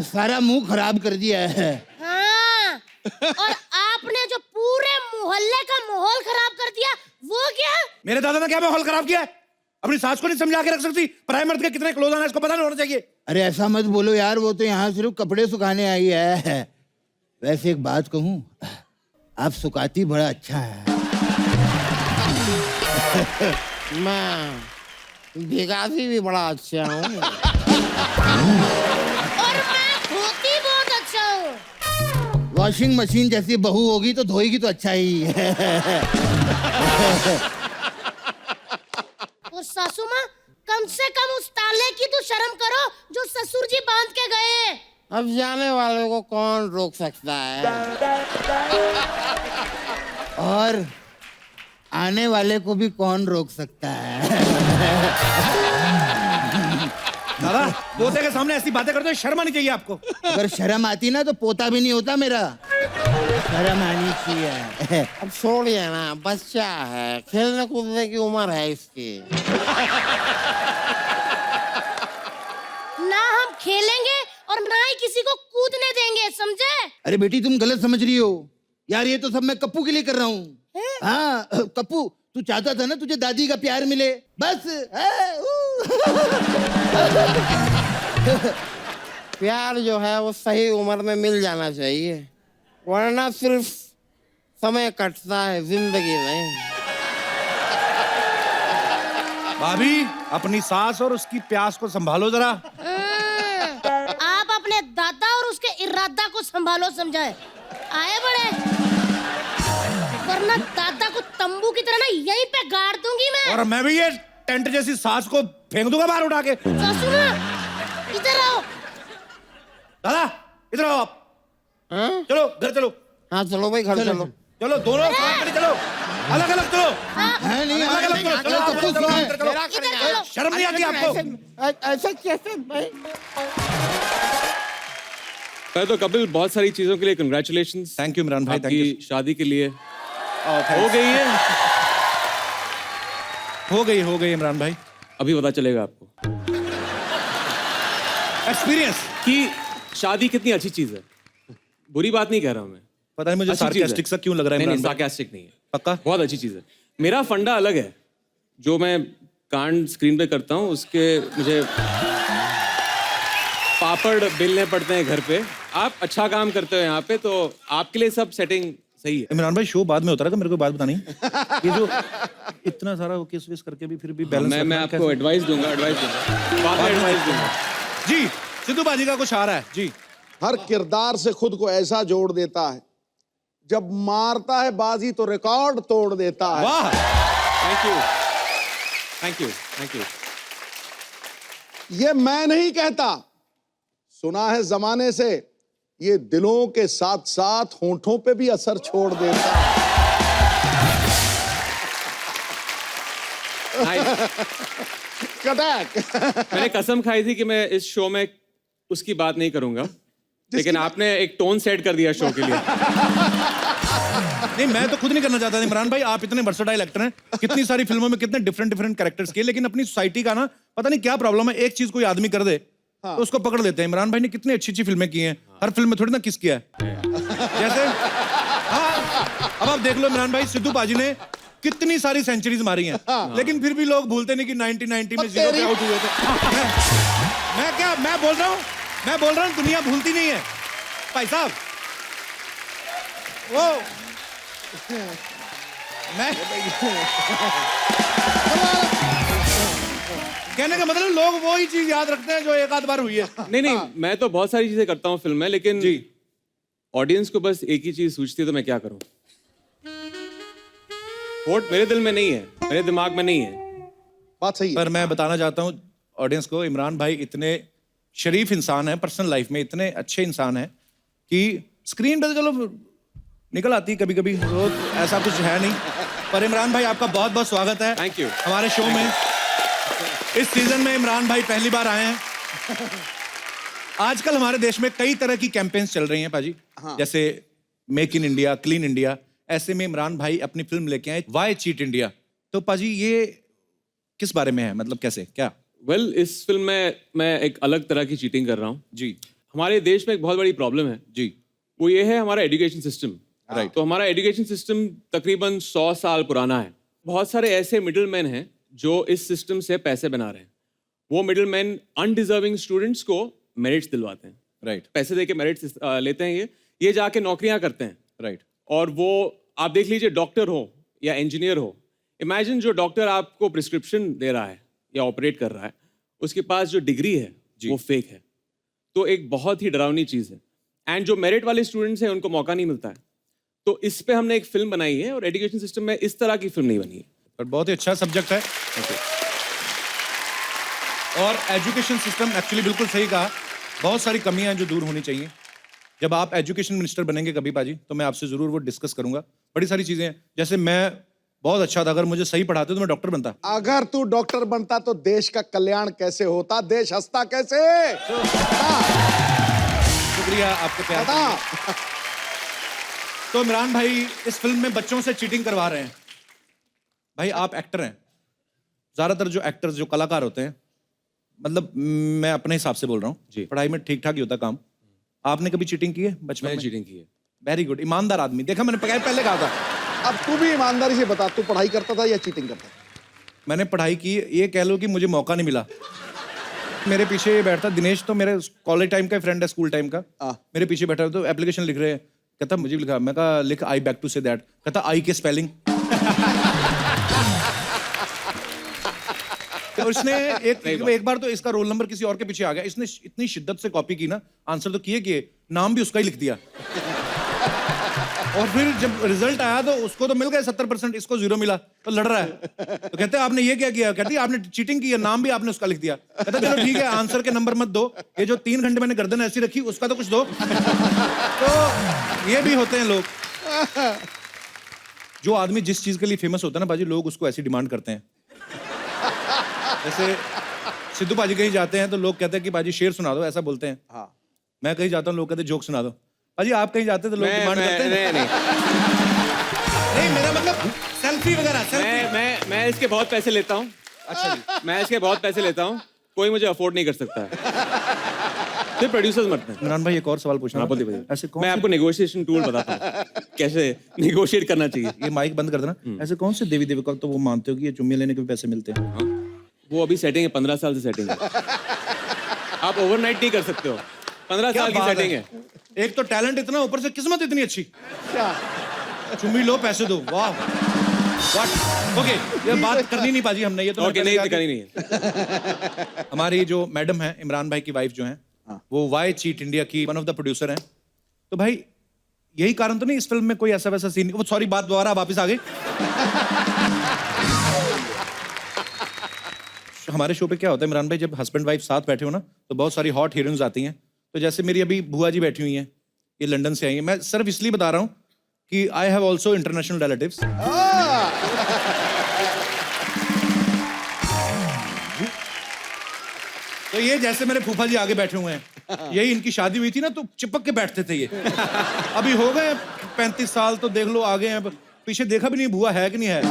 सारा मुंह खराब कर दिया है। हाँ, और आपने जो पूरे मोहल्ले का माहौल खराब कर दिया वो क्या? मेरे दादा ने क्या माहौल खराब किया है? अपनी सास को नहीं समझा के रख सकती? पराये मर्द के कितने क्लोज आना इसको पता नहीं होना चाहिए। अरे ऐसा मत बोलो यार, वो तो यहाँ सिर्फ कपड़े सुखाने आई है। वैसे एक बात कहूँ, आप सुखाती बड़ा अच्छा है। मैं भिगाती भी बड़ा अच्छा हूँ। और मैं धोती बहुत अच्छा हूँ। वॉशिंग मशीन जैसी बहू होगी तो धोएगी तो अच्छा ही है। और सासू माँ, कम से कम उस ताले की तो शर्म करो जो ससुर जी बांध के गए। अब जाने वाले को कौन रोक सकता है? और आने वाले को भी कौन रोक सकता है? दादा, पोते के सामने ऐसी बातें करते हो, शर्म आनी चाहिए आपको। अगर शर्म आती ना तो पोता भी नहीं होता मेरा। शर्म आनी चाहिए। अब छोड़िए ना, बच्चा है, खेलने कूदने की उम्र है इसकी। ना हम खेलेंगे और ना ही किसी को कूदने देंगे, समझे? अरे बेटी तुम गलत समझ रही हो यार, ये तो सब मैं कप्पू के लिए कर रहा हूँ। हाँ कप्पू, तू चाहता था ना तुझे दादी का प्यार मिले, बस। प्यार जो है वो सही उम्र में मिल जाना चाहिए, वरना सिर्फ समय कटता है, जिंदगी नहीं। भाभी, अपनी सास और उसकी प्यास को संभालो जरा। आप अपने दादा और उसके इरादा को संभालो, समझाए? आए बड़े, वरना दादा को तंबू की तरह ना यहीं पे गाड़ दूंगी मैं। और मैं भी ये टेंट जैसी सास को फेंक दूंगा बाहर उठा के। सासू माँ, इधर आओ। दादा, इधर आओ आप। हाँ? चलो घर चलो। हाँ चलो भाई, घर चलो। चलो दोनों साथ में चलो, अलग अलग चलो। है नहीं, अलग अलग चलो, चलो, कप्पू चलो, सुनो। अंदर चलो। इधर चलो। शर्म नहीं आती आपको? ऐसा कैसे भाई? तो कपिल, बहुत सारी चीजों के लिए कंग्रेचुलेशंस। थैंक यू इमरान भाई, थैंक आपकी शादी के लिए हो गई है। हो गई इमरान भाई। अभी पता चलेगा आपको एक्सपीरियंस कि शादी कितनी अच्छी चीज है। बुरी बात नहीं कह रहा हूं मैं, पता नहीं मुझे अच्छी चीज़ है। सार्कास्टिक सा क्यों लग रहा है नहीं, इमरान भाई? सार्कास्टिक नहीं है, पक्का? बहुत अच्छी चीज है। मेरा फंडा अलग है, जो मैं कांड स्क्रीन पे करता हूँ उसके मुझे पापड़ बेलने पड़ते हैं घर पे। आप अच्छा काम करते हो यहाँ पे, तो आपके लिए सब सेटिंग सही है। इमरान भाई, शो बाद में होता रहेगा, मेरे को बात बतानी। ये जो इतना सारा किस विस करके भी फिर भी बैलेंस मैं आपको एडवाइस दूंगा, बाद में एडवाइस दूंगा। जी, सिद्धू बाजी का कुछ आ रहा है जी। हर किरदार से खुद को ऐसा जोड़ देता है, जब मारता है बाजी तो रिकॉर्ड तोड़ देता है। वाह, thank you, thank you, thank you. ये मैं नहीं कहता, सुना है जमाने से, ये दिलों के साथ साथ होंठों पे भी असर छोड़ देता है। कटैक। मैंने कसम खाई थी कि मैं इस शो में उसकी बात नहीं करूंगा, लेकिन आपने एक टोन सेट कर दिया शो के लिए। नहीं, मैं तो खुद नहीं करना चाहता था इमरान भाई। आप इतने वर्सेटाइल एक्टर हैं, कितनी सारी फिल्मों में कितने डिफरेंट कैरेक्टर्स किए, लेकिन अपनी सोसाइटी का ना पता नहीं क्या प्रॉब्लम है, एक चीज कोई आदमी कर दे तो उसको पकड़ लेते हैं। इमरान भाई ने कितनी अच्छी फिल्में की हैं, हर फिल्म में थोड़ी ना किस किया है। जैसे हाँ, अब आप देख लो इमरान भाई, सिद्धू बाजी ने कितनी सारी सेंचुरीज मारी हैं, लेकिन फिर भी लोग भूलते नहीं कि 1990 में 0 पे आउट हुए थे। मैं बोल रहा हूँ दुनिया भूलती नहीं है भाई साहब। वो मैं कहने का मतलब, लोग वो ही चीज याद रखते हैं जो एक आध बार हुई है। नहीं, मैं तो बहुत सारी चीजें करता हूँ फिल्म में, लेकिन जी, ऑडियंस को बस एक ही चीज सूझती है, तो मैं क्या करूं। वोट मेरे दिल में नहीं है, मेरे दिमाग में नहीं है। बात सही है। पर मैं बताना चाहता हूँ, ऑडियंस को, इमरान भाई इतने शरीफ इंसान हैं, पर्सनल लाइफ में इतने अच्छे इंसान हैं कि स्क्रीन पे तो चलो निकल आती है कभी कभी, तो ऐसा कुछ है नहीं। पर इमरान भाई आपका बहुत बहुत स्वागत है Thank you. हमारे शो में। इस सीजन में इमरान भाई पहली बार आए हैं। आजकल हमारे देश में कई तरह की कैंपेन्स चल रही हैं पाजी, जैसे make in India, clean India. ऐसे में इमरान भाई अपनी फिल्म लेके आए वाई चीट इंडिया। तो पाजी ये किस बारे में है, मतलब कैसे क्या? वेल, इस फिल्म में मैं एक अलग तरह की चीटिंग कर रहा हूँ जी हमारे देश में एक बहुत बड़ी प्रॉब्लम है, जी वो ये है हमारा एजुकेशन सिस्टम। Right. तो हमारा एजुकेशन सिस्टम तकरीबन 100 साल पुराना है। बहुत सारे ऐसे मिडिल मैन हैं जो इस सिस्टम से पैसे बना रहे हैं। वो मिडिल मैन अनडिजर्विंग स्टूडेंट्स को मेरिट्स दिलवाते हैं, राइट पैसे दे के मेरिट्स लेते हैं, ये जाके नौकरियां करते हैं। राइट और वो आप देख लीजिए, डॉक्टर हो या इंजीनियर हो, इमेजिन जो डॉक्टर आपको प्रिस्क्रिप्शन दे रहा है या ऑपरेट कर रहा है, उसके पास जो डिग्री है वो फेक है। तो एक बहुत ही डरावनी चीज़ है। एंड जो मेरिट वाले स्टूडेंट्स हैं उनको मौका नहीं मिलता है। तो इस पे हमने एक फिल्म बनाई है और एजुकेशन सिस्टम में इस तरह की फिल्म नहीं बनी है। पर बहुत ही अच्छा सब्जेक्ट है। और एजुकेशन सिस्टम एक्चुअली बिल्कुल सही कहा, बहुत सारी कमियां हैं जो दूर होनी चाहिए। जब आप एजुकेशन मिनिस्टर बनेंगे कभी पाजी, तो मैं आपसे जरूर वो डिस्कस करूंगा। बड़ी सारी चीजें हैं, जैसे मैं बहुत अच्छा था, अगर मुझे सही पढ़ाते तो मैं डॉक्टर बनता। अगर तू डॉक्टर बनता तो देश का कल्याण कैसे होता, देश हंसता कैसे? शुक्रिया आपके प्यार के बता। लिए। तो इमरान भाई इस फिल्म में बच्चों से चीटिंग करवा रहे हैं। भाई आप एक्टर हैं, ज्यादातर जो एक्टर्स जो कलाकार होते हैं, मतलब मैं अपने हिसाब से बोल रहा जी। हूँ, पढ़ाई में ठीक ठाक ही होता काम। आपने कभी चीटिंग की है बचपन मैंने में? चीटिंग की है। वेरी गुड, ईमानदार आदमी। देखा मैंने पहले कहा था। अब तू भी ईमानदारी से बता, तू पढ़ाई करता था या चीटिंग करता था? मैंने पढ़ाई की, ये कह लो कि मुझे मौका नहीं मिला। मेरे पीछे ये बैठता दिनेश, तो मेरे कॉलेज टाइम का फ्रेंड है, स्कूल टाइम का। मेरे पीछे बैठा, तो एप्लीकेशन लिख रहे हैं, कहता मुझे भी लिखा। मैं कहा लिख आई बैक टू से दैट। कहता आई के स्पेलिंग। और इसने एक बार तो इसका रोल नंबर किसी और के पीछे आ गया, इसने इतनी शिद्दत से कॉपी की ना, आंसर तो किए नाम भी उसका ही लिख दिया। और फिर जब रिजल्ट आया तो उसको तो मिल गए 70%, इसको 0 मिला। तो लड़ रहा है, तो कहते हैं आपने ये क्या किया? कहती है आपने चीटिंग की है, नाम भी आपने उसका लिख दिया। कहता चलो ठीक है, आंसर के नंबर मत दो, ये जो 3 घंटे मैंने गर्दन ऐसी रखी उसका तो कुछ दो। तो ये भी होते हैं लोग। जो आदमी जिस चीज के लिए फेमस होता है ना बाजी, लोग उसको ऐसी डिमांड करते हैं। जैसे सिद्धू पाजी कहीं जाते हैं तो लोग कहते हैं कि पाजी शेर सुना दो, ऐसा बोलते हैं। हाँ। मैं कहीं जाता हूँ, लोग कहते हैं जोक सुना दो। पाजी आप कहीं जाते हैं तो लोग डिमांड करते हैं। नहीं, मेरा मतलब सेल्फी वगैरह, सेल्फी। मैं इसके बहुत पैसे लेता हूँ। अच्छा जी, मैं इसके बहुत पैसे लेता हूँ, कोई मुझे अफोर्ड नहीं कर सकता है। फिर प्रोड्यूसर्स मरते हैं। इमरान भाई एक और सवाल पूछना। ऐसे कौन मैं आपको नेगोशिएशन टूल बताता हूँ कैसे नेगोशिएट करना चाहिए। ये माइक बंद कर देना। ऐसे कौन से देवी देवता तो वो मानते हो कि ये चुम्मी लेने के भी पैसे मिलते हैं? हाँ? वो अभी सेटिंग है, 15 साल से सेटिंग है। आप ओवरनाइट नहीं कर सकते हो, 15 साल की सेटिंग है। एक तो टैलेंट इतना, ऊपर से किस्मत इतनी अच्छी। क्या? चुम्मी लो पैसे दो, वाह। व्हाट? ओके, ये बात करनी नहीं पाजी हमने, ये तो ओके, नहीं करनी नहीं है। हमारी जो मैडम है, इमरान भाई की वाइफ जो है, वो वाई चीट इंडिया की वन ऑफ द प्रोड्यूसर हैं। तो भाई यही कारण तो नहीं इस फिल्म में कोई ऐसा वैसा सीन? वो सॉरी, बात दोबारा वापस आ गई। हमारे शो पे क्या होता है इमरान भाई, जब हस्बैंड वाइफ साथ बैठे हो ना, तो बहुत सारी हॉट हीरोइंस आती हैं। तो जैसे मेरी अभी बुआ जी बैठी हुई हैं, ये लंदन से आई हैं। मैं सिर्फ इसलिए बता रहा हूँ कि I have also international relatives. तो ये जैसे मेरे फूफा जी आगे बैठे हुए हैं, यही इनकी शादी हुई थी ना, तो चिपक के बैठते थे ये। अभी हो गए 35 साल, तो देख लो आगे हैं, पीछे देखा भी नहीं बुआ है कि नहीं है।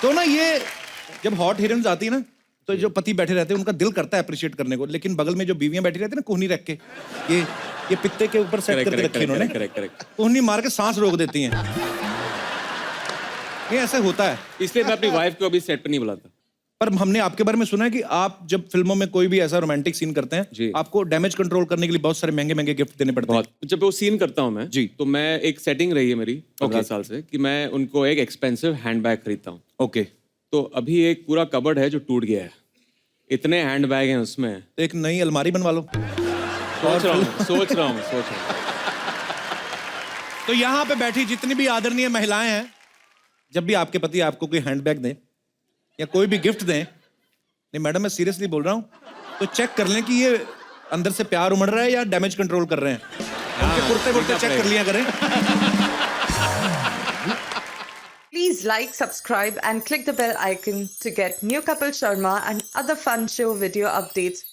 तो ना ये जब हॉट हीरोइंस आती है ना, तो जो पति बैठे रहते हैं उनका दिल करता है अप्रिशिएट करने को, लेकिन बगल में जो बीवियां बैठी रहती है ना कोहनी रख के, ये पित्ते के ऊपर सेट करके रखी इन्होंने, कोहनी मार के सांस रोक देती हैं। ये ऐसा होता है। इसलिए मैं अपनी वाइफ को अभी सेट पे नहीं बुलाता। पर हमने आपके बारे में सुना है कि आप जब फिल्मों में कोई भी ऐसा रोमांटिक सीन करते हैं, जी, आपको डैमेज कंट्रोल करने के लिए बहुत सारे महंगे महंगे गिफ्ट देने पड़ते हैं। जब वो सीन करता हूँ मैं जी, तो मैं एक सेटिंग रही है मेरी 15 साल से कि मैं उनको एक एक्सपेंसिव हैंडबैग खरीदता हूँ। ओके। तो अभी एक पूरा कबर्ड है जो टूट गया है, इतने हैंडबैग हैं उसमें। तो एक नई अलमारी बनवा लो। सोच रहा हूँ। तो यहाँ पे बैठी जितनी भी आदरणीय महिलाएं हैं, जब भी आपके पति आपको कोई हैंडबैग दें, या कोई भी गिफ्ट दें, नहीं मैडम मैं सीरियसली बोल रहा हूँ, तो चेक कर लें कि ये अंदर से प्यार उमड़ रहा है या डैमेज कंट्रोल कर रहे हैं। उनके कुर्ते वुर्ते चेक कर लिया करें। Please like, subscribe and click the bell icon to get new Kapil Sharma and other fun show video updates